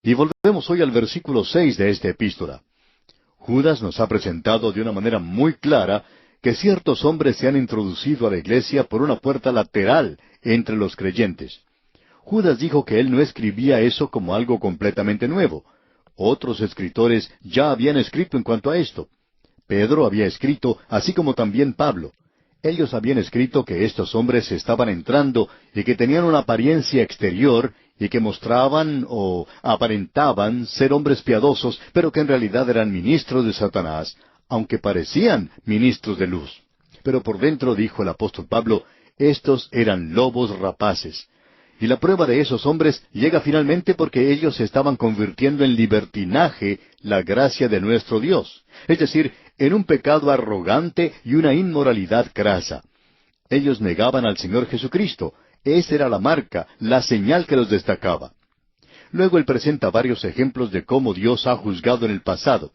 Y volvemos hoy al versículo 6 de esta epístola. Judas nos ha presentado de una manera muy clara que ciertos hombres se han introducido a la iglesia por una puerta lateral entre los creyentes. Judas dijo que él no escribía eso como algo completamente nuevo. Otros escritores ya habían escrito en cuanto a esto. Pedro había escrito, así como también Pablo. Ellos habían escrito que estos hombres estaban entrando y que tenían una apariencia exterior y que mostraban o aparentaban ser hombres piadosos, pero que en realidad eran ministros de Satanás, aunque parecían ministros de luz. Pero por dentro, dijo el apóstol Pablo, estos eran lobos rapaces. Y la prueba de esos hombres llega finalmente porque ellos se estaban convirtiendo en libertinaje la gracia de nuestro Dios, es decir, en un pecado arrogante y una inmoralidad crasa. Ellos negaban al Señor Jesucristo. Esa era la marca, la señal que los destacaba. Luego él presenta varios ejemplos de cómo Dios ha juzgado en el pasado.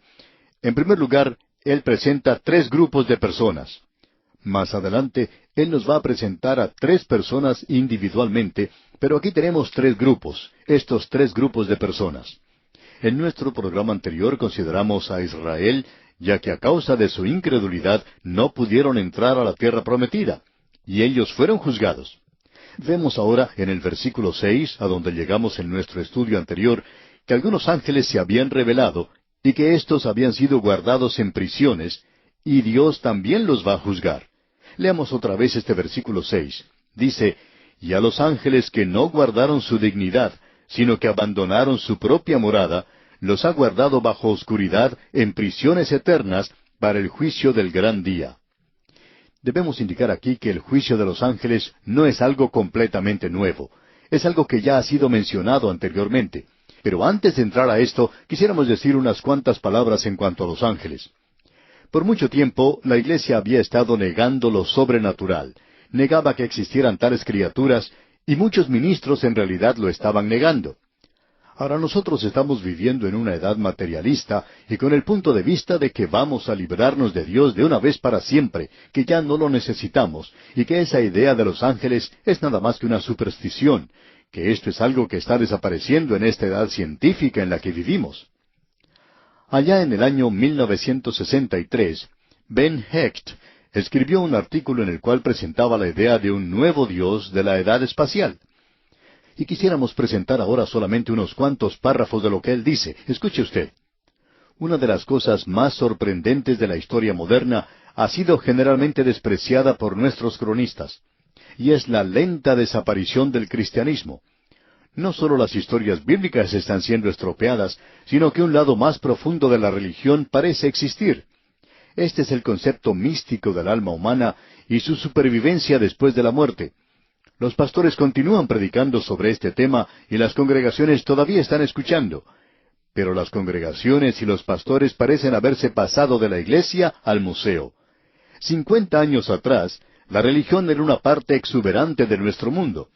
En primer lugar, él presenta tres grupos de personas. Más adelante, él nos va a presentar a tres personas individualmente, pero aquí tenemos tres grupos, estos tres grupos de personas. En nuestro programa anterior consideramos a Israel, ya que a causa de su incredulidad no pudieron entrar a la tierra prometida, y ellos fueron juzgados. Vemos ahora en el versículo 6, a donde llegamos en nuestro estudio anterior, que algunos ángeles se habían revelado y que éstos habían sido guardados en prisiones, y Dios también los va a juzgar. Leamos otra vez este versículo 6. Dice, «Y a los ángeles que no guardaron su dignidad, sino que abandonaron su propia morada, los ha guardado bajo oscuridad en prisiones eternas para el juicio del gran día». Debemos indicar aquí que el juicio de los ángeles no es algo completamente nuevo. Es algo que ya ha sido mencionado anteriormente. Pero antes de entrar a esto, quisiéramos decir unas cuantas palabras en cuanto a los ángeles. Por mucho tiempo, la Iglesia había estado negando lo sobrenatural. Negaba que existieran tales criaturas, y muchos ministros en realidad lo estaban negando. Ahora nosotros estamos viviendo en una edad materialista y con el punto de vista de que vamos a librarnos de Dios de una vez para siempre, que ya no lo necesitamos, y que esa idea de los ángeles es nada más que una superstición, que esto es algo que está desapareciendo en esta edad científica en la que vivimos. Allá en el año 1963, Ben Hecht escribió un artículo en el cual presentaba la idea de un nuevo Dios de la edad espacial. Y quisiéramos presentar ahora solamente unos cuantos párrafos de lo que él dice. Escuche usted. Una de las cosas más sorprendentes de la historia moderna ha sido generalmente despreciada por nuestros cronistas, y es la lenta desaparición del cristianismo. No solo las historias bíblicas están siendo estropeadas, sino que un lado más profundo de la religión parece existir. Este es el concepto místico del alma humana y su supervivencia después de la muerte. Los pastores continúan predicando sobre este tema y las congregaciones todavía están escuchando. Pero las congregaciones y los pastores parecen haberse pasado de la iglesia al museo. 50 años atrás, la religión era una parte exuberante de nuestro mundo.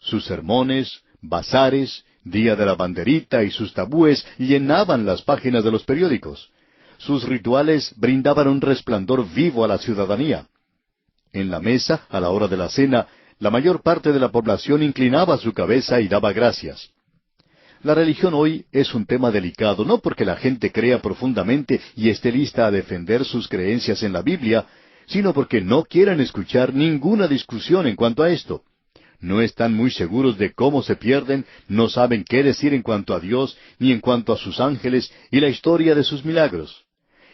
Sus sermones, bazares, Día de la Banderita y sus tabúes llenaban las páginas de los periódicos. Sus rituales brindaban un resplandor vivo a la ciudadanía. En la mesa, a la hora de la cena, la mayor parte de la población inclinaba su cabeza y daba gracias. La religión hoy es un tema delicado, no porque la gente crea profundamente y esté lista a defender sus creencias en la Biblia, sino porque no quieren escuchar ninguna discusión en cuanto a esto. No están muy seguros de cómo se pierden, no saben qué decir en cuanto a Dios, ni en cuanto a sus ángeles y la historia de sus milagros.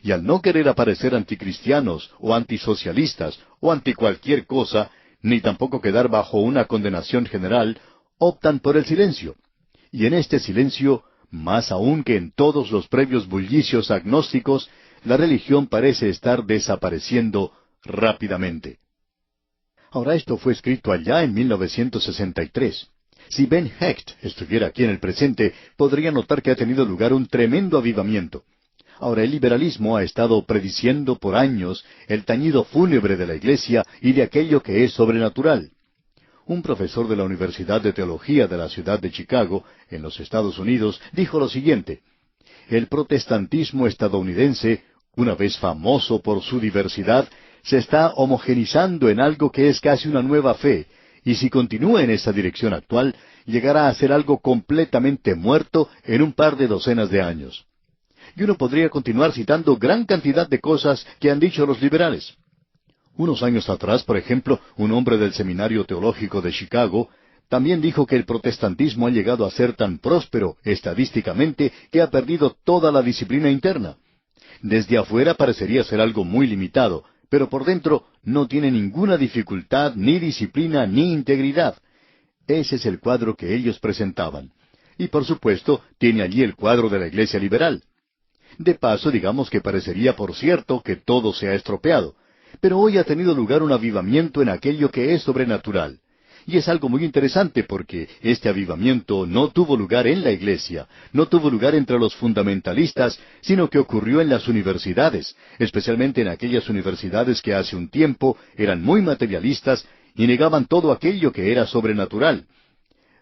Y al no querer aparecer anticristianos o antisocialistas o anti cualquier cosa, ni tampoco quedar bajo una condenación general, optan por el silencio. Y en este silencio, más aún que en todos los previos bullicios agnósticos, la religión parece estar desapareciendo rápidamente. Ahora esto fue escrito allá en 1963. Si Ben Hecht estuviera aquí en el presente, podría notar que ha tenido lugar un tremendo avivamiento. Ahora, el liberalismo ha estado prediciendo por años el tañido fúnebre de la Iglesia y de aquello que es sobrenatural. Un profesor de la Universidad de Teología de la ciudad de Chicago, en los Estados Unidos, dijo lo siguiente: el protestantismo estadounidense, una vez famoso por su diversidad, se está homogenizando en algo que es casi una nueva fe, y si continúa en esa dirección actual, llegará a ser algo completamente muerto en un par de docenas de años. Y uno podría continuar citando gran cantidad de cosas que han dicho los liberales. Unos años atrás, por ejemplo, un hombre del Seminario Teológico de Chicago también dijo que el protestantismo ha llegado a ser tan próspero estadísticamente que ha perdido toda la disciplina interna. Desde afuera parecería ser algo muy limitado, pero por dentro no tiene ninguna dificultad, ni disciplina, ni integridad. Ese es el cuadro que ellos presentaban. Y por supuesto, tiene allí el cuadro de la Iglesia liberal. De paso, digamos que parecería por cierto que todo se ha estropeado. Pero hoy ha tenido lugar un avivamiento en aquello que es sobrenatural. Y es algo muy interesante porque este avivamiento no tuvo lugar en la iglesia, no tuvo lugar entre los fundamentalistas, sino que ocurrió en las universidades, especialmente en aquellas universidades que hace un tiempo eran muy materialistas y negaban todo aquello que era sobrenatural.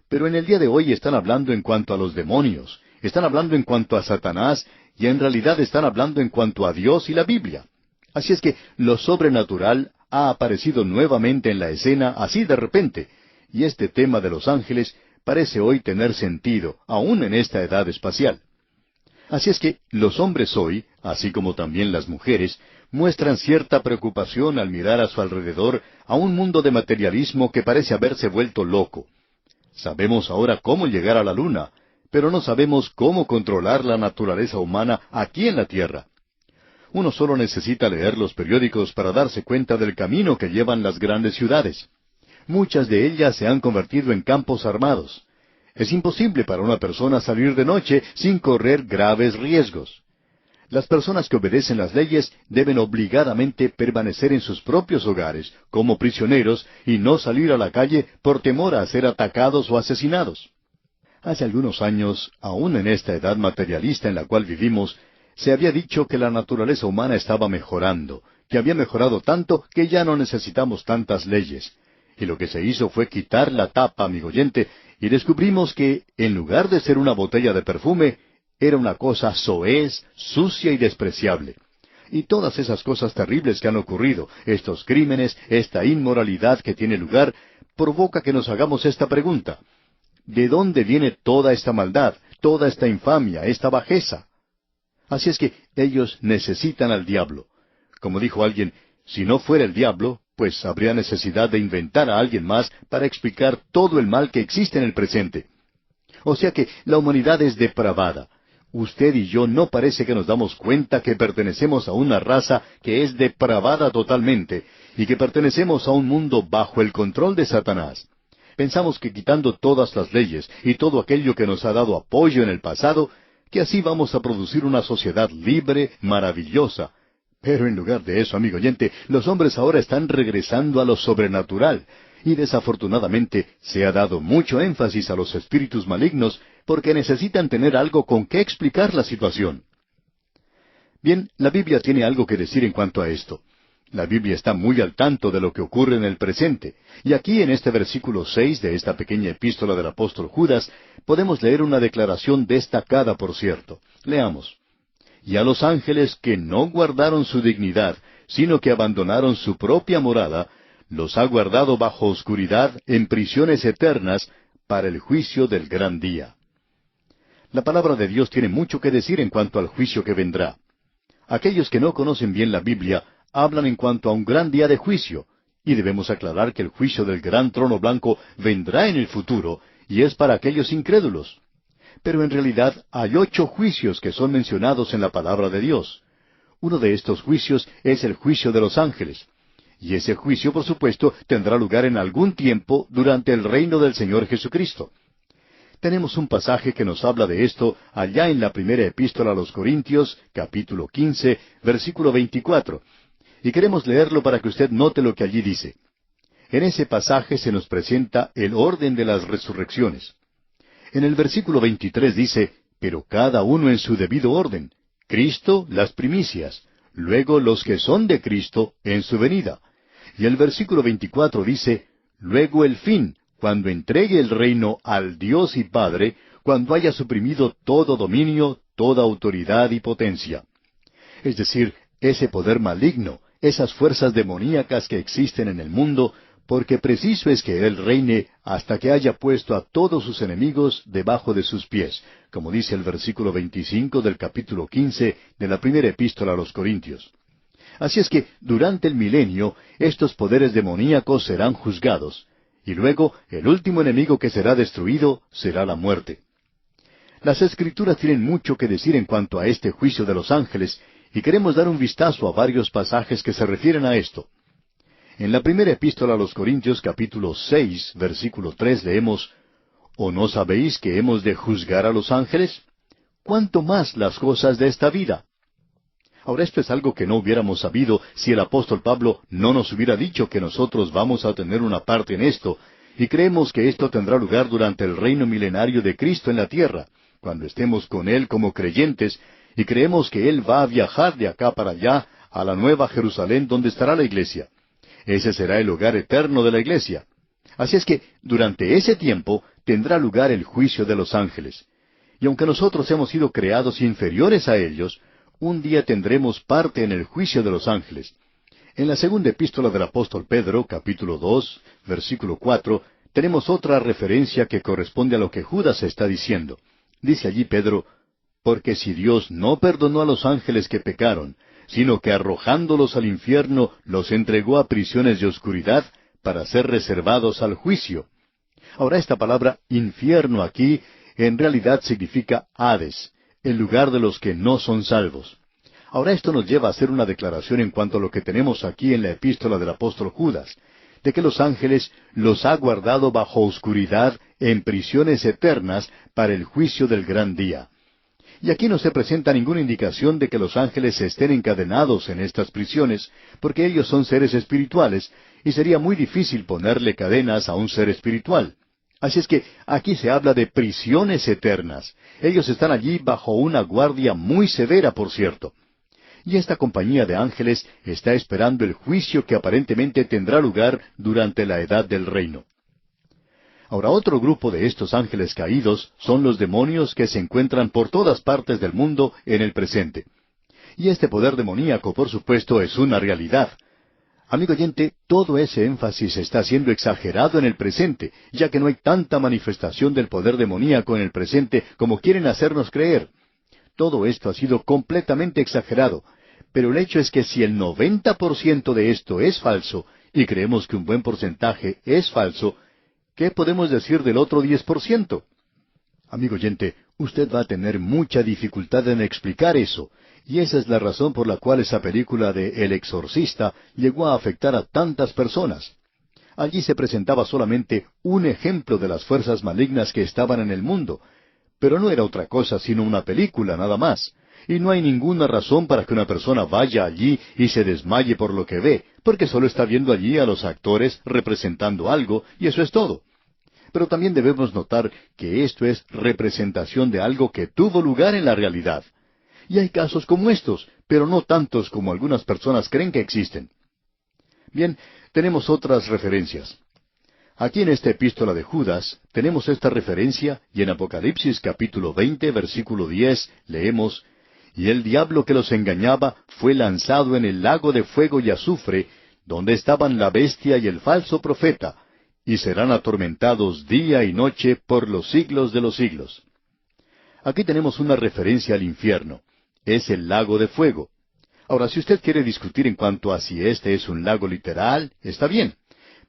Pero en el día de hoy están hablando en cuanto a los demonios, están hablando en cuanto a Satanás, y en realidad están hablando en cuanto a Dios y la Biblia. Así es que lo sobrenatural ha aparecido nuevamente en la escena así de repente, y este tema de los ángeles parece hoy tener sentido, aún en esta edad espacial. Así es que los hombres hoy, así como también las mujeres, muestran cierta preocupación al mirar a su alrededor a un mundo de materialismo que parece haberse vuelto loco. Sabemos ahora cómo llegar a la luna, pero no sabemos cómo controlar la naturaleza humana aquí en la Tierra. Uno solo necesita leer los periódicos para darse cuenta del camino que llevan las grandes ciudades. Muchas de ellas se han convertido en campos armados. Es imposible para una persona salir de noche sin correr graves riesgos. Las personas que obedecen las leyes deben obligadamente permanecer en sus propios hogares, como prisioneros, y no salir a la calle por temor a ser atacados o asesinados. Hace algunos años, aún en esta edad materialista en la cual vivimos, se había dicho que la naturaleza humana estaba mejorando, que había mejorado tanto que ya no necesitamos tantas leyes. Y lo que se hizo fue quitar la tapa, amigo oyente, y descubrimos que, en lugar de ser una botella de perfume, era una cosa soez, sucia y despreciable. Y todas esas cosas terribles que han ocurrido, estos crímenes, esta inmoralidad que tiene lugar, provoca que nos hagamos esta pregunta. ¿De dónde viene toda esta maldad, toda esta infamia, esta bajeza? Así es que ellos necesitan al diablo. Como dijo alguien, si no fuera el diablo, pues habría necesidad de inventar a alguien más para explicar todo el mal que existe en el presente. O sea que la humanidad es depravada. Usted y yo no parece que nos damos cuenta que pertenecemos a una raza que es depravada totalmente y que pertenecemos a un mundo bajo el control de Satanás. Pensamos que quitando todas las leyes y todo aquello que nos ha dado apoyo en el pasado, que así vamos a producir una sociedad libre, maravillosa. Pero en lugar de eso, amigo oyente, los hombres ahora están regresando a lo sobrenatural, y desafortunadamente se ha dado mucho énfasis a los espíritus malignos porque necesitan tener algo con qué explicar la situación. Bien, la Biblia tiene algo que decir en cuanto a esto. La Biblia está muy al tanto de lo que ocurre en el presente, y aquí en este versículo 6 de esta pequeña epístola del apóstol Judas, podemos leer una declaración destacada, por cierto. Leamos. Y a los ángeles que no guardaron su dignidad, sino que abandonaron su propia morada, los ha guardado bajo oscuridad en prisiones eternas para el juicio del gran día. La palabra de Dios tiene mucho que decir en cuanto al juicio que vendrá. Aquellos que no conocen bien la Biblia hablan en cuanto a un gran día de juicio, y debemos aclarar que el juicio del gran trono blanco vendrá en el futuro, y es para aquellos incrédulos. Pero en realidad hay 8 juicios que son mencionados en la palabra de Dios. Uno de estos juicios es el juicio de los ángeles. Y ese juicio, por supuesto, tendrá lugar en algún tiempo durante el reino del Señor Jesucristo. Tenemos un pasaje que nos habla de esto allá en la primera epístola a los Corintios, capítulo 15, versículo 24. Y queremos leerlo para que usted note lo que allí dice. En ese pasaje se nos presenta el orden de las resurrecciones. En el versículo 23 dice, pero cada uno en su debido orden. Cristo, las primicias. Luego los que son de Cristo en su venida. Y el versículo 24 dice, luego el fin, cuando entregue el reino al Dios y Padre, cuando haya suprimido todo dominio, toda autoridad y potencia. Es decir, ese poder maligno, esas fuerzas demoníacas que existen en el mundo, porque preciso es que Él reine hasta que haya puesto a todos sus enemigos debajo de sus pies, como dice el versículo 25 del capítulo 15 de la primera epístola a los Corintios. Así es que durante el milenio estos poderes demoníacos serán juzgados, y luego el último enemigo que será destruido será la muerte. Las Escrituras tienen mucho que decir en cuanto a este juicio de los ángeles, y queremos dar un vistazo a varios pasajes que se refieren a esto. En la primera epístola a los Corintios, capítulo 6, versículo 3, leemos, ¿O no sabéis que hemos de juzgar a los ángeles? ¿Cuánto más las cosas de esta vida? Ahora, esto es algo que no hubiéramos sabido si el apóstol Pablo no nos hubiera dicho que nosotros vamos a tener una parte en esto, y creemos que esto tendrá lugar durante el reino milenario de Cristo en la tierra, cuando estemos con Él como creyentes, y creemos que Él va a viajar de acá para allá a la nueva Jerusalén donde estará la iglesia. Ese será el hogar eterno de la iglesia. Así es que durante ese tiempo tendrá lugar el juicio de los ángeles. Y aunque nosotros hemos sido creados inferiores a ellos, un día tendremos parte en el juicio de los ángeles. En la segunda epístola del apóstol Pedro, capítulo 2, versículo 4, tenemos otra referencia que corresponde a lo que Judas está diciendo. Dice allí Pedro, porque si Dios no perdonó a los ángeles que pecaron, sino que arrojándolos al infierno los entregó a prisiones de oscuridad para ser reservados al juicio. Ahora esta palabra infierno aquí en realidad significa Hades, el lugar de los que no son salvos. Ahora esto nos lleva a hacer una declaración en cuanto a lo que tenemos aquí en la epístola del apóstol Judas, de que los ángeles los ha guardado bajo oscuridad en prisiones eternas para el juicio del gran día. Y aquí no se presenta ninguna indicación de que los ángeles estén encadenados en estas prisiones, porque ellos son seres espirituales, y sería muy difícil ponerle cadenas a un ser espiritual. Así es que aquí se habla de prisiones eternas. Ellos están allí bajo una guardia muy severa, por cierto. Y esta compañía de ángeles está esperando el juicio que aparentemente tendrá lugar durante la edad del reino. Ahora, otro grupo de estos ángeles caídos son los demonios que se encuentran por todas partes del mundo en el presente. Y este poder demoníaco, por supuesto, es una realidad. Amigo oyente, todo ese énfasis está siendo exagerado en el presente, ya que no hay tanta manifestación del poder demoníaco en el presente como quieren hacernos creer. Todo esto ha sido completamente exagerado, pero el hecho es que si el 90% de esto es falso, y creemos que un buen porcentaje es falso, ¿qué podemos decir del otro 10%? Amigo oyente, usted va a tener mucha dificultad en explicar eso, y esa es la razón por la cual esa película de El Exorcista llegó a afectar a tantas personas. Allí se presentaba solamente un ejemplo de las fuerzas malignas que estaban en el mundo, pero no era otra cosa sino una película nada más, y no hay ninguna razón para que una persona vaya allí y se desmaye por lo que ve, porque solo está viendo allí a los actores representando algo, y eso es todo. Pero también debemos notar que esto es representación de algo que tuvo lugar en la realidad. Y hay casos como estos, pero no tantos como algunas personas creen que existen. Bien, tenemos otras referencias. Aquí en esta epístola de Judas tenemos esta referencia, y en Apocalipsis capítulo 20, versículo 10, leemos, «Y el diablo que los engañaba fue lanzado en el lago de fuego y azufre, donde estaban la bestia y el falso profeta, y serán atormentados día y noche por los siglos de los siglos». Aquí tenemos una referencia al infierno. Es el lago de fuego. Ahora, si usted quiere discutir en cuanto a si este es un lago literal, está bien.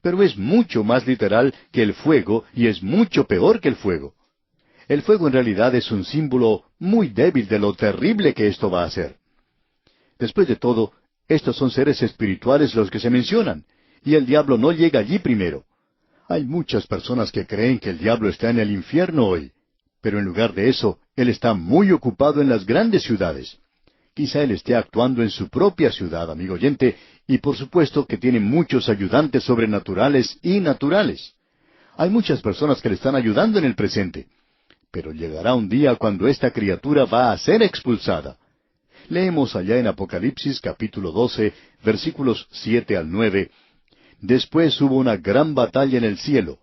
Pero es mucho más literal que el fuego y es mucho peor que el fuego. El fuego en realidad es un símbolo muy débil de lo terrible que esto va a ser. Después de todo, estos son seres espirituales los que se mencionan, y el diablo no llega allí primero. Hay muchas personas que creen que el diablo está en el infierno hoy, pero en lugar de eso, él está muy ocupado en las grandes ciudades. Quizá él esté actuando en su propia ciudad, amigo oyente, y por supuesto que tiene muchos ayudantes sobrenaturales y naturales. Hay muchas personas que le están ayudando en el presente. Pero llegará un día cuando esta criatura va a ser expulsada. Leemos allá en Apocalipsis capítulo 12, versículos 7 al 9. Después hubo una gran batalla en el cielo.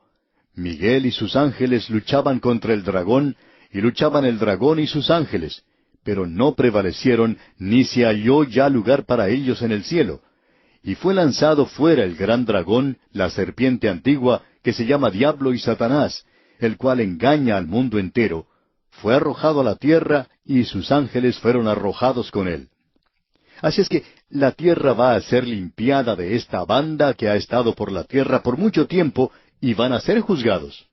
Miguel y sus ángeles luchaban contra el dragón, y luchaban el dragón y sus ángeles, pero no prevalecieron, ni se halló ya lugar para ellos en el cielo. y fue lanzado fuera el gran dragón, la serpiente antigua, que se llama Diablo y Satanás, el cual engaña al mundo entero. Fue arrojado a la tierra, y sus ángeles fueron arrojados con él. Así es que la tierra va a ser limpiada de esta banda que ha estado por la tierra por mucho tiempo, y van a ser juzgados.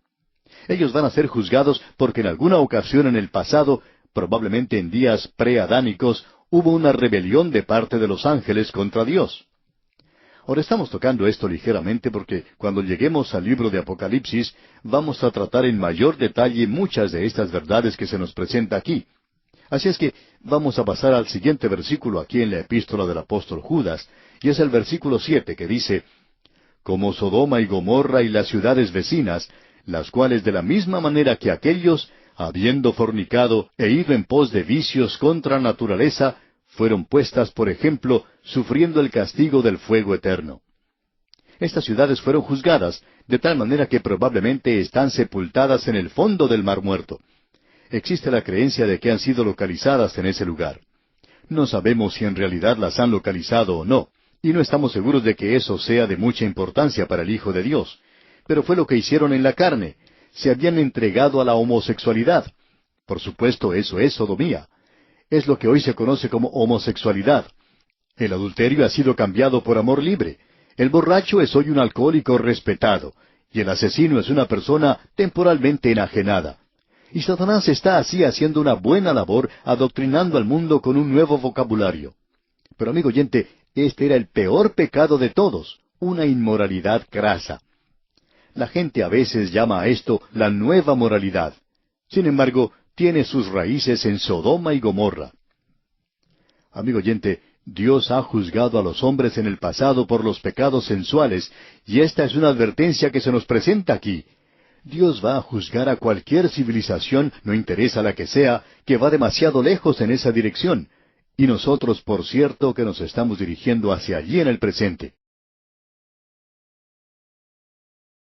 Ellos van a ser juzgados porque en alguna ocasión en el pasado, probablemente en días preadánicos, hubo una rebelión de parte de los ángeles contra Dios. Ahora estamos tocando esto ligeramente porque cuando lleguemos al libro de Apocalipsis vamos a tratar en mayor detalle muchas de estas verdades que se nos presenta aquí. Así es que vamos a pasar al siguiente versículo aquí en la epístola del apóstol Judas, y es el versículo 7 que dice: Como Sodoma y Gomorra y las ciudades vecinas, las cuales de la misma manera que aquellos, habiendo fornicado e ido en pos de vicios contra naturaleza, fueron puestas por ejemplo, sufriendo el castigo del fuego eterno. Estas ciudades fueron juzgadas, de tal manera que probablemente están sepultadas en el fondo del Mar Muerto. Existe la creencia de que han sido localizadas en ese lugar. No sabemos si en realidad las han localizado o no, y no estamos seguros de que eso sea de mucha importancia para el Hijo de Dios. Pero fue lo que hicieron en la carne. Se habían entregado a la homosexualidad. Por supuesto, eso es sodomía. Es lo que hoy se conoce como homosexualidad. El adulterio ha sido cambiado por amor libre. El borracho es hoy un alcohólico respetado, y el asesino es una persona temporalmente enajenada. Y Satanás está así haciendo una buena labor adoctrinando al mundo con un nuevo vocabulario. Pero amigo oyente, este era el peor pecado de todos, una inmoralidad grasa. La gente a veces llama a esto la nueva moralidad. Sin embargo, tiene sus raíces en Sodoma y Gomorra. Amigo oyente, Dios ha juzgado a los hombres en el pasado por los pecados sensuales, y esta es una advertencia que se nos presenta aquí. Dios va a juzgar a cualquier civilización, no interesa la que sea, que va demasiado lejos en esa dirección. Y nosotros, por cierto, que nos estamos dirigiendo hacia allí en el presente.